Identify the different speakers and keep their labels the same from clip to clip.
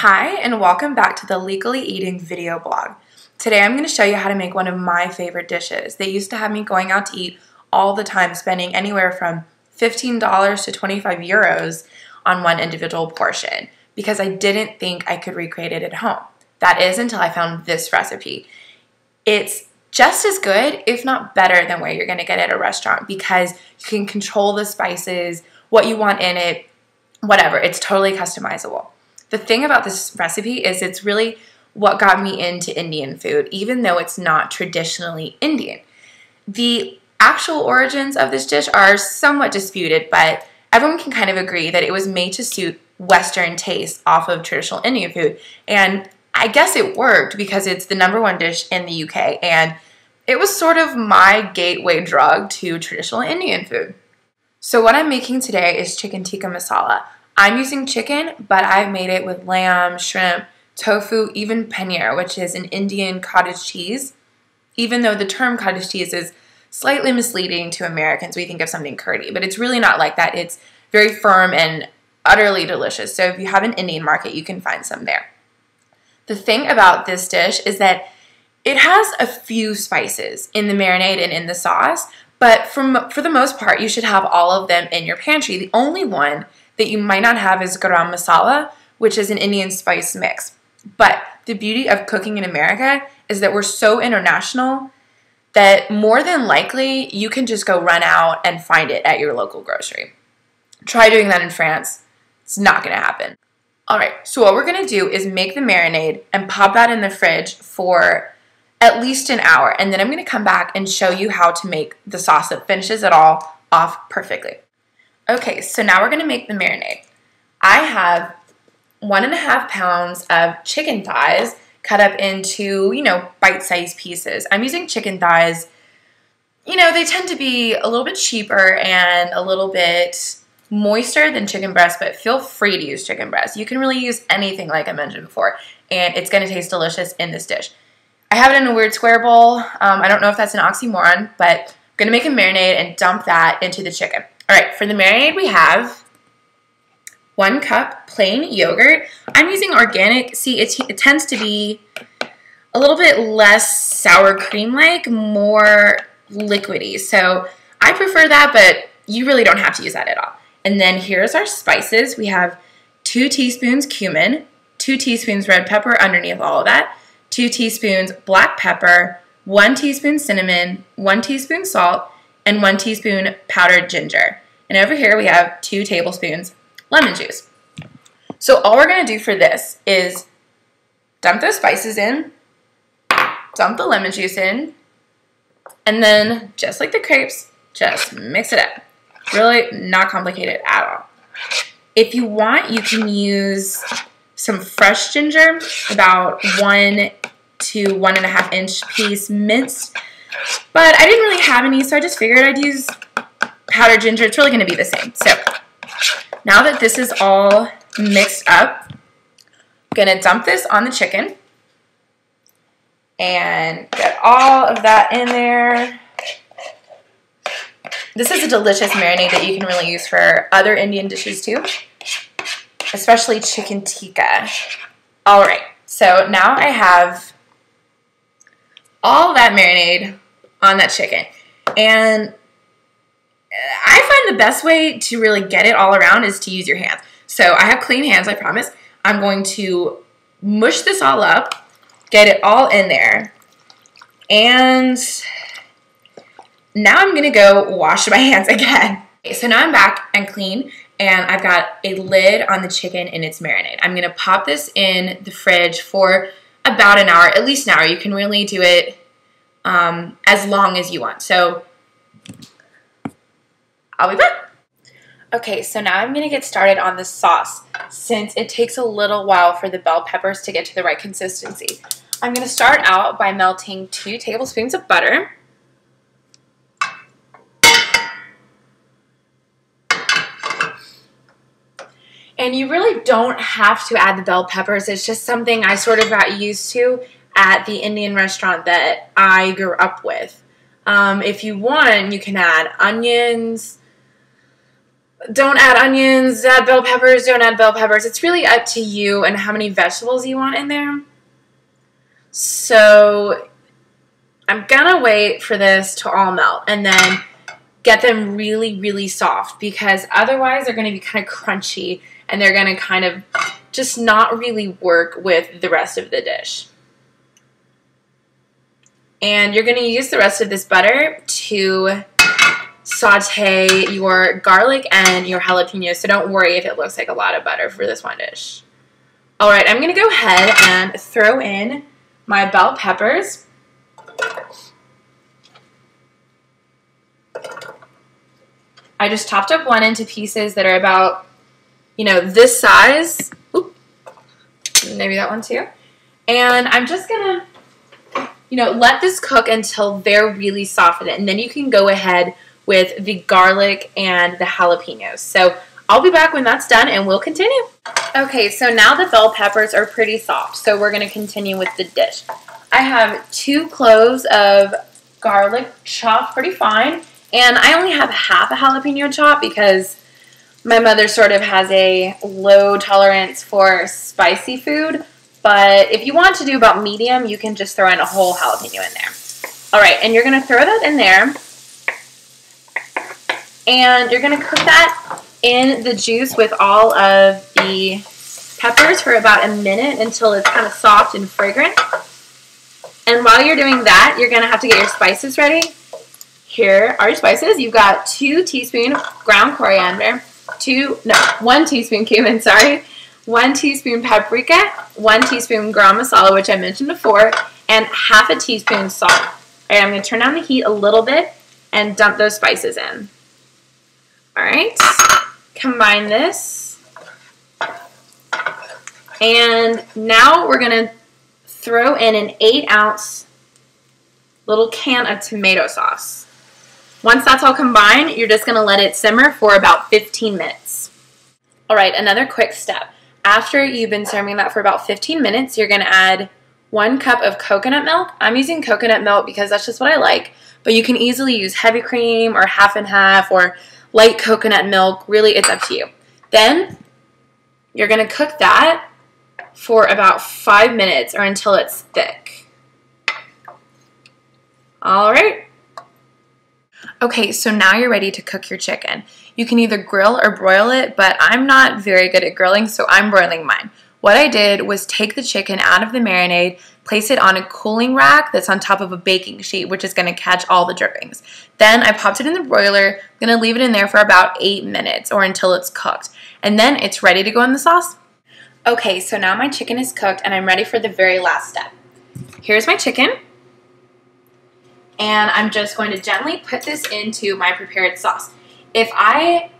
Speaker 1: Hi, and welcome back to the Legally Eating video blog. Today I'm going to show you how to make one of my favorite dishes. They used to have me going out to eat all the time, spending anywhere from $15 to 25 euros on one individual portion because I didn't think I could recreate it at home. That is until I found this recipe. It's just as good, if not better, than what you're going to get at a restaurant because you can control the spices, what you want in it, whatever. It's totally customizable. The thing about this recipe is it's really what got me into Indian food, even though it's not traditionally Indian. The actual origins of this dish are somewhat disputed, but everyone can kind of agree that it was made to suit Western tastes off of traditional Indian food. And I guess it worked because it's the #1 dish in the UK, and it was sort of my gateway drug to traditional Indian food. So what I'm making today is chicken tikka masala. I'm using chicken, but I've made it with lamb, shrimp, tofu, even paneer, which is an Indian cottage cheese. Even though the term cottage cheese is slightly misleading to Americans, we think of something curdy, but it's really not like that. It's very firm and utterly delicious. So if you have an Indian market, you can find some there. The thing about this dish is that it has a few spices in the marinade and in the sauce, but for the most part, you should have all of them in your pantry. The only one that you might not have is garam masala, which is an Indian spice mix. But the beauty of cooking in America is that we're so international that more than likely you can just go run out and find it at your local grocery. Try doing that in France. It's not going to happen. All right, so what we're going to do is make the marinade and pop that in the fridge for at least an hour. And then I'm going to come back and show you how to make the sauce that finishes it all off perfectly. Okay, so now we're going to make the marinade. I have 1.5 pounds of chicken thighs cut up into, bite-sized pieces. I'm using chicken thighs. They tend to be a little bit cheaper and a little bit moister than chicken breast, but feel free to use chicken breast. You can really use anything like I mentioned before, and it's going to taste delicious in this dish. I have it in a weird square bowl. I don't know if that's an oxymoron, but I'm going to make a marinade and dump that into the chicken. All right, for the marinade we have 1 cup plain yogurt. I'm using organic. See, it tends to be a little bit less sour cream-like, more liquidy. So I prefer that, but you really don't have to use that at all. And then here's our spices. We have 2 teaspoons cumin, 2 teaspoons red pepper underneath all of that, 2 teaspoons black pepper, 1 teaspoon cinnamon, 1 teaspoon salt, and 1 teaspoon powdered ginger. And over here we have 2 tablespoons lemon juice. So all we're going to do for this is dump those spices in, dump the lemon juice in, and then just like the crepes, just mix it up. Really not complicated at all. If you want, you can use some fresh ginger, about 1 to 1.5 inch piece minced, but I didn't really have any, so I just figured I'd use powdered ginger. It's really going to be the same. So now that this is all mixed up, I'm going to dump this on the chicken and get all of that in there. This is a delicious marinade that you can really use for other Indian dishes too, especially chicken tikka. All right, so now I have all that marinade on that chicken, and I find the best way to really get it all around is to use your hands. So I have clean hands, I promise. I'm going to mush this all up, get it all in there, and now I'm going to go wash my hands again. Okay, so now I'm back and clean, and I've got a lid on the chicken and its marinade. I'm going to pop this in the fridge for about an hour, at least an hour. You can really do it as long as you want. So I'll be back. Okay, so now I'm going to get started on the sauce since it takes a little while for the bell peppers to get to the right consistency. I'm going to start out by melting 2 tablespoons of butter. And you really don't have to add the bell peppers. It's just something I sort of got used to at the Indian restaurant that I grew up with. If you want, you can add onions, Don't add onions, add bell peppers, don't add bell peppers. It's really up to you and how many vegetables you want in there. So I'm gonna wait for this to all melt and then get them really, really soft, because otherwise they're gonna be kind of crunchy and they're gonna kind of just not really work with the rest of the dish. And you're gonna use the rest of this butter to saute your garlic and your jalapenos, so don't worry if it looks like a lot of butter for this one dish. Alright, I'm gonna go ahead and throw in my bell peppers. I just chopped up one into pieces that are about, this size. Oop. Maybe that one too. And I'm just gonna, let this cook until they're really soft in it, and then you can go ahead with the garlic and the jalapenos. So I'll be back when that's done and we'll continue. Okay, so now the bell peppers are pretty soft, so we're gonna continue with the dish. I have 2 cloves of garlic chopped pretty fine, and I only have half a jalapeno chop because my mother sort of has a low tolerance for spicy food, but if you want to do about medium, you can just throw in a whole jalapeno in there. All right, and you're gonna throw that in there, and you're gonna cook that in the juice with all of the peppers for about a minute until it's kind of soft and fragrant. And while you're doing that, you're gonna have to get your spices ready. Here are your spices. You've got 2 teaspoons ground coriander, 1 teaspoon cumin, 1 teaspoon paprika, 1 teaspoon garam masala, which I mentioned before, and half a teaspoon salt. All right, I'm gonna turn down the heat a little bit and dump those spices in. All right, combine this. And now we're gonna throw in an 8-ounce little can of tomato sauce. Once that's all combined, you're just gonna let it simmer for about 15 minutes. All right, another quick step. After you've been simmering that for about 15 minutes, you're gonna add 1 cup of coconut milk. I'm using coconut milk because that's just what I like, but you can easily use heavy cream or half and half or light coconut milk. Really, it's up to you. Then you're gonna cook that for about 5 minutes or until it's thick. All right. Okay, so now you're ready to cook your chicken. You can either grill or broil it, but I'm not very good at grilling, so I'm broiling mine. What I did was take the chicken out of the marinade, place it on a cooling rack that's on top of a baking sheet, which is going to catch all the drippings. Then I popped it in the broiler, I'm going to leave it in there for about 8 minutes or until it's cooked. And then it's ready to go in the sauce. Okay, so now my chicken is cooked and I'm ready for the very last step. Here's my chicken. And I'm just going to gently put this into my prepared sauce. If I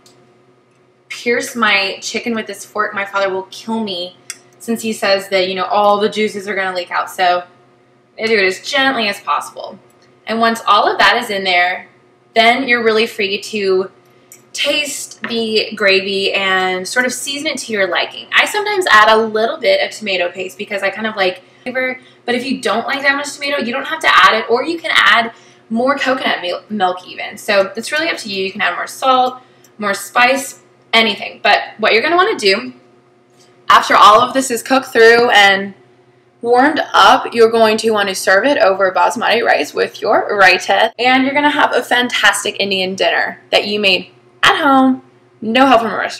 Speaker 1: pierce my chicken with this fork, my father will kill me since he says that, all the juices are going to leak out. So I do it as gently as possible. And once all of that is in there, then you're really free to taste the gravy and sort of season it to your liking. I sometimes add a little bit of tomato paste because I kind of like flavor, but if you don't like that much tomato, you don't have to add it, or you can add more coconut milk even. So it's really up to you. You can add more salt, more spice, anything. But what you're going to want to do after all of this is cooked through and warmed up, you're going to want to serve it over basmati rice with your raita, and you're going to have a fantastic Indian dinner that you made at home, no help from a restaurant.